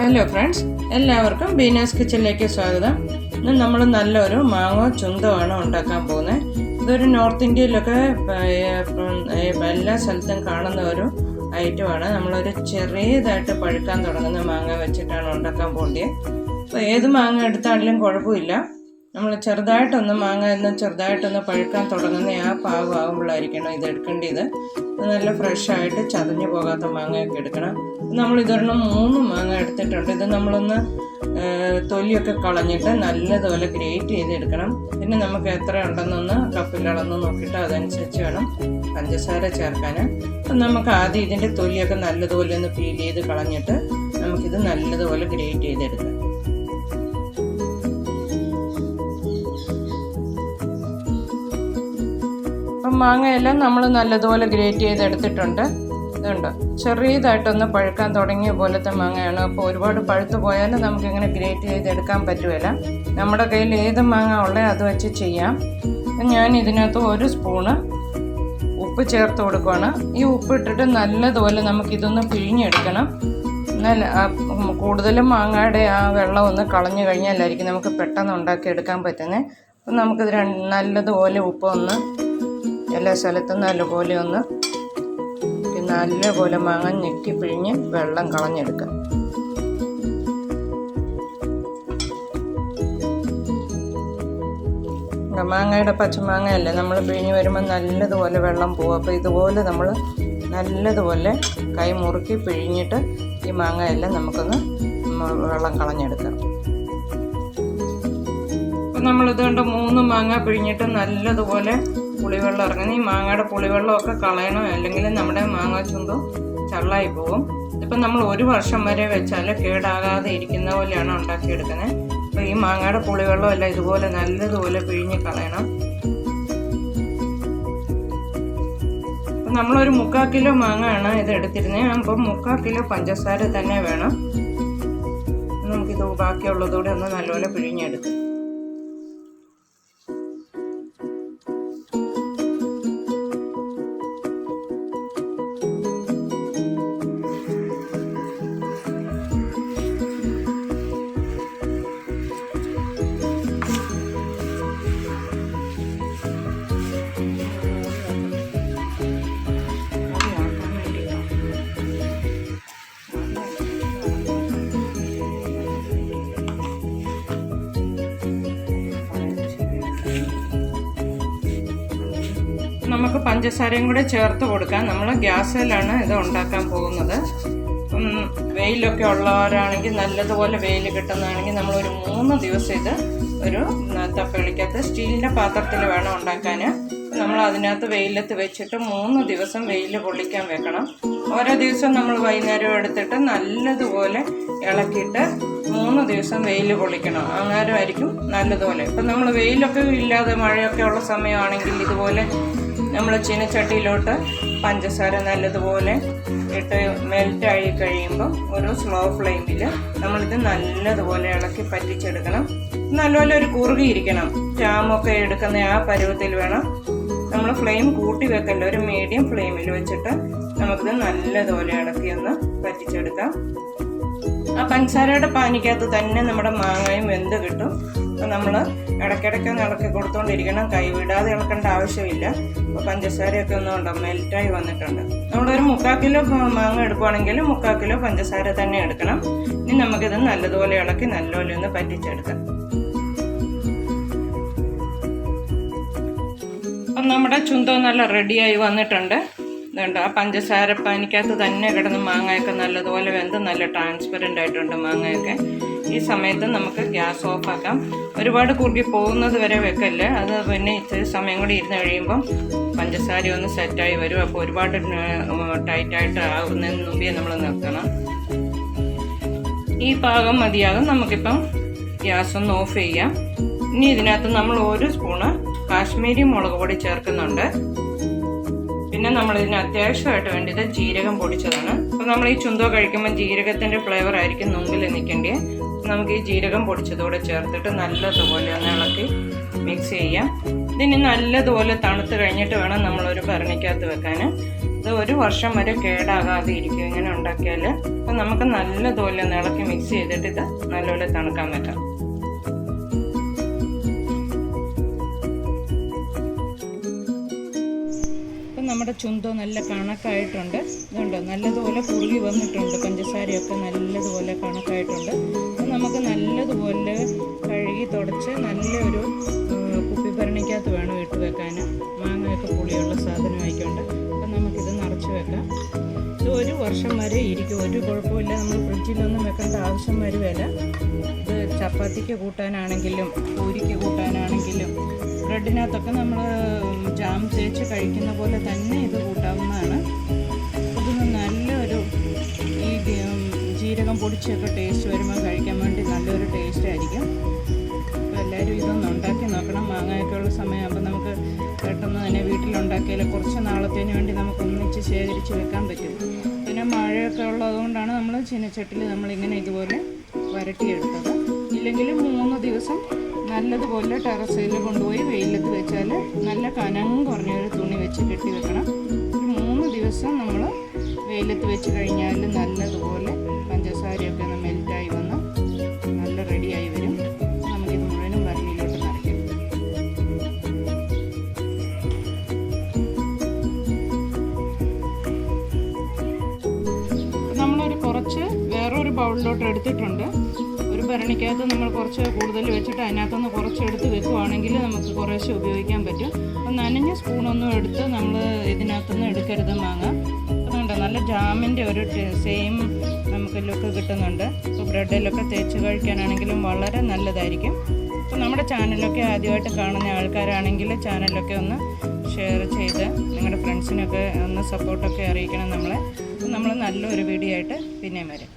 Hello friends, എല്ലാവർക്കും ബീനാസ് കിച്ചണിലേക്ക് സ്വാഗതം. ഇന്ന് നമ്മൾ നല്ലൊരു മാങ്ങ ചുന്തമാണ് ഉണ്ടാക്കാൻ പോകുന്നത്. ഇതൊരു നോർത്ത് ഇന്ത്യയിലൊക്കെ എല്ലാ സ്ഥലത്തും കാണുന്ന ഒരു ഐറ്റമാണ്. നമ്മളൊരു ചെറിയതായിട്ട് പഴുക്കാൻ തുടങ്ങുന്ന മാങ്ങ വെച്ചിട്ടാണ് ഉണ്ടാക്കാൻ പോകേണ്ടത്. അപ്പോൾ ഏത് മാങ്ങ എടുത്താണെങ്കിലും കുഴപ്പമില്ല. നമ്മൾ ചെറുതായിട്ടൊന്ന് പഴുക്കാൻ തുടങ്ങുന്ന ആ പാകമാകുമ്പോഴായിരിക്കണം ഇത് എടുക്കേണ്ടത്. നല്ല ഫ്രഷായിട്ട് ചതഞ്ഞു പോകാത്ത മാങ്ങയൊക്കെ എടുക്കണം. നമ്മളിതൊരെണ്ണം 3 മാങ്ങ എടുത്തിട്ടുണ്ട്. ഇത് നമ്മളൊന്ന് തൊലിയൊക്കെ കളഞ്ഞിട്ട് നല്ലതുപോലെ ഗ്രേറ്റ് ചെയ്തെടുക്കണം. പിന്നെ നമുക്ക് എത്ര ഉണ്ടെന്നൊന്ന് കപ്പിൽ അളന്ന് നോക്കിയിട്ട് അതനുസരിച്ച് വേണം പഞ്ചസാര ചേർക്കാൻ. അപ്പം നമുക്ക് ആദ്യം ഇതിൻ്റെ തൊലിയൊക്കെ നല്ലതുപോലെ ഒന്ന് പീൽ ചെയ്ത് കളഞ്ഞിട്ട് നമുക്കിത് നല്ലതുപോലെ ഗ്രേറ്റ് ചെയ്തെടുക്കാം. അപ്പം മാങ്ങയെല്ലാം നമ്മൾ നല്ലതുപോലെ ഗ്രേറ്റ് ചെയ്തെടുത്തിട്ടുണ്ട്. ഇതുണ്ട്, ചെറിയതായിട്ടൊന്ന് പഴുക്കാൻ തുടങ്ങിയ പോലത്തെ മാങ്ങയാണ്. അപ്പോൾ ഒരുപാട് പഴുത്ത് പോയാലും നമുക്കിങ്ങനെ ഗ്രേറ്റ് ചെയ്തെടുക്കാൻ പറ്റുകയില്ല. നമ്മുടെ കയ്യിൽ ഏത് മാങ്ങ ഉള്ളത് അത് വെച്ച് ചെയ്യാം. ഞാൻ ഇതിനകത്ത് 1 സ്പൂണ് ഉപ്പ് ചേർത്ത് കൊടുക്കുകയാണ്. ഈ ഉപ്പ് ഇട്ടിട്ട് നല്ലതുപോലെ നമുക്കിതൊന്ന് പിഴിഞ്ഞെടുക്കണം. എന്നാൽ കൂടുതലും മാങ്ങയുടെ ആ വെള്ളം ഒന്ന് കളഞ്ഞു കഴിഞ്ഞാലായിരിക്കും നമുക്ക് പെട്ടെന്ന് ഉണ്ടാക്കിയെടുക്കാൻ പറ്റുന്നത്. അപ്പം നമുക്കിത് നല്ലതുപോലെ ഉപ്പൊന്ന് എല്ലാ സ്ഥലത്തും നല്ലപോലെ മാങ്ങ ഞെക്കി പിഴിഞ്ഞ് വെള്ളം കളഞ്ഞെടുക്കാം. മാങ്ങയുടെ പച്ചമാങ്ങയല്ലേ നമ്മൾ പിഴിഞ്ഞ് വരുമ്പോൾ നല്ലതുപോലെ വെള്ളം പോകും. അപ്പോൾ ഇതുപോലെ നമ്മൾ നല്ലതുപോലെ കൈ മുറുക്കി പിഴിഞ്ഞിട്ട് ഈ മാങ്ങയെല്ലാം നമുക്കൊന്ന് വെള്ളം കളഞ്ഞെടുക്കാം. അപ്പം നമ്മളിതുകൊണ്ട് 3 മാങ്ങ പിഴിഞ്ഞിട്ട് നല്ലതുപോലെ പുളിവെള്ളം ഇറങ്ങുന്നത്. ഈ മാങ്ങയുടെ പുളിവെള്ളമൊക്കെ കളയണം, അല്ലെങ്കിൽ നമ്മുടെ മാങ്ങ ചുണ്ടും ചള്ളായി പോകും. ഇപ്പം നമ്മൾ 1 വർഷം വരെ വെച്ചാൽ കേടാകാതെ ഇരിക്കുന്ന പോലെയാണ് ഉണ്ടാക്കിയെടുക്കുന്നത്. അപ്പോൾ ഈ മാങ്ങയുടെ പുളിവെള്ളം എല്ലാം ഇതുപോലെ നല്ലതുപോലെ പിഴിഞ്ഞ് കളയണം. അപ്പം നമ്മളൊരു 3/4 കിലോ മാങ്ങയാണ് ഇത് എടുത്തിരുന്നത്. അപ്പം 3/4 കിലോ പഞ്ചസാര തന്നെ വേണം. നമുക്കിത് ബാക്കിയുള്ളതുകൂടെ ഒന്ന് നല്ലപോലെ പിഴിഞ്ഞെടുക്കാം. നമുക്ക് പഞ്ചസാരയും കൂടെ ചേർത്ത് കൊടുക്കാം. നമ്മൾ ഗ്യാസിലാണ് ഇത് ഉണ്ടാക്കാൻ പോകുന്നത്. വെയിലൊക്കെ ഉള്ളവരാണെങ്കിൽ, നല്ലതുപോലെ വെയിൽ കിട്ടുന്നതാണെങ്കിൽ നമ്മളൊരു 3 ദിവസം ഇത് ഒരു തപ്പളിക്കകത്ത് സ്റ്റീലിൻ്റെ പാത്രത്തിൽ വേണം ഉണ്ടാക്കാൻ. നമ്മൾ അതിനകത്ത് വെയിലത്ത് വെച്ചിട്ട് 3 ദിവസം വെയിൽ കൊള്ളിക്കാൻ വെക്കണം. ഓരോ ദിവസം നമ്മൾ വൈകുന്നേരം എടുത്തിട്ട് നല്ലതുപോലെ ഇളക്കിയിട്ട് 3 ദിവസം വെയിൽ കൊള്ളിക്കണം. അന്നേരമായിരിക്കും നല്ലതുപോലെ. ഇപ്പം നമ്മൾ വെയിലൊക്കെ ഇല്ലാതെ മഴയൊക്കെ ഉള്ള സമയമാണെങ്കിൽ ഇതുപോലെ നമ്മൾ ചീനച്ചട്ടിയിലോട്ട് പഞ്ചസാര നല്ലതുപോലെ ഇട്ട് മെൽറ്റായി കഴിയുമ്പോൾ ഒരു സ്ലോ ഫ്ലെയിമിൽ നമ്മളിത് നല്ലതുപോലെ ഇളക്കി പറ്റിച്ചെടുക്കണം. നല്ലപോലെ ഒരു കുറുകിയിരിക്കണം. ജാമൊക്കെ എടുക്കുന്ന ആ പരുവത്തിൽ വേണം. നമ്മൾ ഫ്ലെയിം കൂട്ടി വെക്കണ്ട, ഒരു മീഡിയം ഫ്ലെയിമിൽ വെച്ചിട്ട് നമുക്കിത് നല്ലതുപോലെ ഇളക്കി ഒന്ന് പറ്റിച്ചെടുക്കാം. ആ പഞ്ചസാരയുടെ പാനിക്കകത്ത് തന്നെ നമ്മുടെ മാങ്ങയും വെന്ത് കിട്ടും. അപ്പോൾ നമ്മൾ ഇടയ്ക്കിടയ്ക്ക് ഒന്ന് ഇളക്കി കൊടുത്തുകൊണ്ടിരിക്കണം. കൈവിടാതെ ഇളക്കേണ്ട ആവശ്യമില്ല. അപ്പോൾ പഞ്ചസാരയൊക്കെ ഒന്നുകൊണ്ടോ മെൽറ്റായി വന്നിട്ടുണ്ട്. നമ്മളൊരു 3/4 കിലോ മാങ്ങ എടുക്കുകയാണെങ്കിൽ 3/4 കിലോ പഞ്ചസാര തന്നെ എടുക്കണം. ഇനി നമുക്കിത് നല്ലതുപോലെ ഇളക്കി നല്ലപോലെ ഒന്ന് പറ്റിച്ചെടുക്കാം. അപ്പം നമ്മുടെ ചുന്തോ നല്ല റെഡിയായി വന്നിട്ടുണ്ട്. ഇതുണ്ട്, ആ പഞ്ചസാര പാനിക്കകത്ത് തന്നെ കിടന്ന് മാങ്ങയൊക്കെ നല്ലതുപോലെ വെന്ത് നല്ല ട്രാൻസ്പെറൻ്റ് ആയിട്ടുണ്ട് മാങ്ങയൊക്കെ. ഈ സമയത്ത് നമുക്ക് ഗ്യാസ് ഓഫാക്കാം. ഒരുപാട് കുറുകി പോകുന്നത് വരെ വെക്കല്ലേ. അത് പിന്നെ ഇത്തിരി സമയം കൂടി ഇരുന്ന് കഴിയുമ്പം പഞ്ചസാര ഒന്ന് സെറ്റായി വരും. അപ്പോൾ ഒരുപാട് ടൈറ്റായിട്ട് ആകുന്നതിന് മുമ്പേ നമ്മൾ നിർത്തണം. ഈ പാകം മതിയാകും. നമുക്കിപ്പം ഗ്യാസ് ഒന്ന് ഓഫ് ചെയ്യാം. ഇനി ഇതിനകത്ത് നമ്മൾ 1 സ്പൂണ് കാശ്മീരി മുളക് പൊടി ചേർക്കുന്നുണ്ട്. പിന്നെ നമ്മളിതിന് അത്യാവശ്യമായിട്ട് വേണ്ടത് ജീരകം പൊടിച്ചതാണ്. അപ്പോൾ നമ്മൾ ഈ ചുന്തോ കഴിക്കുമ്പോൾ ജീരകത്തിൻ്റെ ഫ്ലേവർ ആയിരിക്കും മുമ്പിൽ നിൽക്കേണ്ടത്. നമുക്ക് ഈ ജീരകം പൊടിച്ചതോടെ ചേർത്തിട്ട് നല്ലതുപോലെ ഒന്ന് ഇളക്കി മിക്സ് ചെയ്യാം. ഇതിന് നല്ലതുപോലെ തണുത്ത് കഴിഞ്ഞിട്ട് വേണം നമ്മളൊരു ഭരണിക്കകത്ത് വെക്കാൻ. ഇത് 1 വർഷം വരെ കേടാകാതെ ഇരിക്കും ഇങ്ങനെ ഉണ്ടാക്കിയാൽ. അപ്പം നമുക്ക് നല്ലതുപോലെ ഇളക്കി മിക്സ് ചെയ്തിട്ട് ഇത് നല്ലപോലെ തണുക്കാൻ വെക്കാം. ഇപ്പം നമ്മുടെ ചുണ്ട നല്ല കണക്കായിട്ടുണ്ട്. ഇതുണ്ട്, നല്ലതുപോലെ കുറുകി വന്നിട്ടുണ്ട്. പഞ്ചസാരയൊക്കെ നല്ലതുപോലെ കണക്കായിട്ടുണ്ട്. അപ്പം നമുക്ക് നല്ലതുപോലെ കഴുകി തുടച്ച് നല്ലൊരു കുപ്പിഭരണിക്കകത്ത് വേണം ഇട്ട് വെക്കാൻ. മാങ്ങയൊക്കെ പുളിയുള്ള സാധനമായിക്കൊണ്ട് അപ്പം നമുക്കിത് നിറച്ച് വെക്കാം. ഇത് 1 വർഷം വരെ ഇരിക്കും, ഒരു കുഴപ്പമില്ല. നമ്മൾ ഫ്രിഡ്ജിലൊന്നും വെക്കേണ്ട ആവശ്യം വരുകയില്ല. ഇത് ചപ്പാത്തിക്ക് കൂട്ടാനാണെങ്കിലും പൂരിക്ക് കൂട്ടാനാണെങ്കിലും ബ്രെഡിനകത്തൊക്കെ നമ്മൾ ജാം തേച്ച് കഴിക്കുന്ന പോലെ തന്നെ ഇത് കൂട്ടാവുന്നതാണ്. ഇതിന് നല്ലൊരു ഈ ജീരകം പൊടിച്ചൊക്കെ ടേസ്റ്റ് വരുമ്പോൾ കഴിക്കാൻ വേണ്ടി നല്ലൊരു ടേസ്റ്റ് ആയിരിക്കും. അപ്പോൾ എല്ലാവരും ഇതൊന്ന് ഉണ്ടാക്കി നോക്കണം. മാങ്ങയൊക്കെ ഉള്ള സമയമാകുമ്പോൾ നമുക്ക് പെട്ടെന്ന് തന്നെ വീട്ടിലുണ്ടാക്കിയാൽ കുറച്ച് നാളത്തേന് വേണ്ടി നമുക്ക് ഒന്നിച്ച് ശേഖരിച്ച് വെക്കാൻ പറ്റും. പിന്നെ മഴയൊക്കെ ഉള്ളതുകൊണ്ടാണ് നമ്മൾ ചീനച്ചട്ടിൽ നമ്മളിങ്ങനെ ഇതുപോലെ വരട്ടിയെടുത്തത്. ഇല്ലെങ്കിൽ 3 ദിവസം നല്ലതുപോലെ ടെറസിൽ കൊണ്ടുപോയി വെയിലത്ത് വെച്ചാൽ നല്ല കനം കുറഞ്ഞൊരു തുണി വെച്ച് കെട്ടി വെക്കണം. ഒരു 3 ദിവസം നമ്മൾ വെയിലത്ത് വെച്ച് കഴിഞ്ഞാൽ നല്ലതുപോലെ പഞ്ചസാരയൊക്കെ ഒന്ന് മെൽറ്റായി വന്ന് നല്ല റെഡിയായി വരും. നമുക്കിത് മുഴുവനും ഭരണിയിലോട്ട് നിറയ്ക്കാം. നമ്മളൊരു കുറച്ച് വേറൊരു ബൗളിലോട്ട് എടുത്തിട്ടുണ്ട്. ഒരു ഭരണിക്കകത്ത് നമ്മൾ കുറച്ച് കൂടുതൽ വെച്ചിട്ട് അതിനകത്തുനിന്ന് കുറച്ചെടുത്ത് വെക്കുവാണെങ്കിൽ നമുക്ക് കുറേശ്ശെ ഉപയോഗിക്കാൻ പറ്റും. അപ്പം നനഞ്ഞ സ്പൂണൊന്നും എടുത്ത് നമ്മൾ ഇതിനകത്തുനിന്ന് എടുക്കരുത് മാങ്ങ. അതുകൊണ്ട് നല്ല ജാമിൻ്റെ ഒരു സെയിം നമുക്ക് ലുക്ക് കിട്ടുന്നുണ്ട്. ഇപ്പോൾ ബ്രെഡിലൊക്കെ തേച്ച് കഴിക്കാനാണെങ്കിലും വളരെ നല്ലതായിരിക്കും. അപ്പോൾ നമ്മുടെ ചാനലൊക്കെ ആദ്യമായിട്ട് കാണുന്ന ആൾക്കാരാണെങ്കിൽ ചാനലൊക്കെ ഒന്ന് ഷെയർ ചെയ്ത് നിങ്ങളുടെ ഫ്രണ്ട്സിനൊക്കെ ഒന്ന് സപ്പോർട്ടൊക്കെ അറിയിക്കണം നമ്മളെ. അപ്പോൾ നമ്മൾ നല്ലൊരു വീഡിയോ ആയിട്ട് പിന്നെയും വരും.